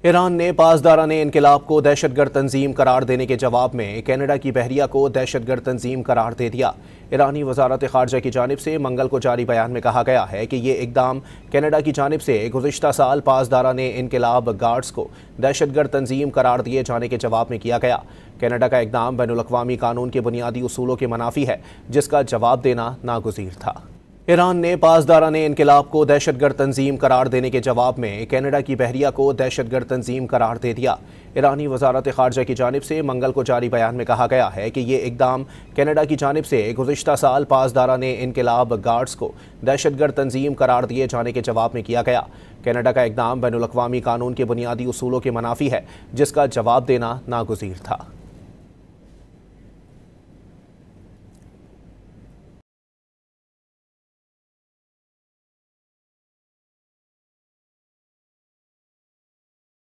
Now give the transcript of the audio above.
Iran ने पासदाराने इनकलाब को दहशतगर्द तंजीम करार देने के जवाब में कनाडा की बहरिया को दहशतगर्द तंजीम करार दे दिया। ईरानी वजारत खारजा की जानिब से मंगल को जारी बयान में कहा गया है कि ये इकदाम कनाडा की जानिब से गुज़िश्ता साल पासदाराने इनकलाब गार्ड्स को दहशतगर्द तंजीम करार दिए जाने के जवाब में किया गया। कनाडा का इकदाम बैनुल-अक़वामी कानून के बुनियादी उसूलों के मनाफी है, जिसका जवाब देना नागुज़ीर था। ईरान ने पासदाराने इनकलाब को दहशतगर्द तंजीम करार देने के जवाब में कनाडा की बहरिया को दहशतगर्द तंजीम करार दे दिया। ईरानी वजारत खारजा की जानिब से मंगल को जारी बयान में कहा गया है कि ये इकदाम कनाडा की जानिब से गुज़िश्ता साल पासदाराने इनकलाब गार्ड्स को दहशतगर्द तंजीम करार दिए जाने के जवाब में किया गया। कनाडा का इकदाम बैनुल-अक़वामी कानून के बुनियादी उसूलों के मनाफी है, जिसका जवाब देना नागुज़ीर था।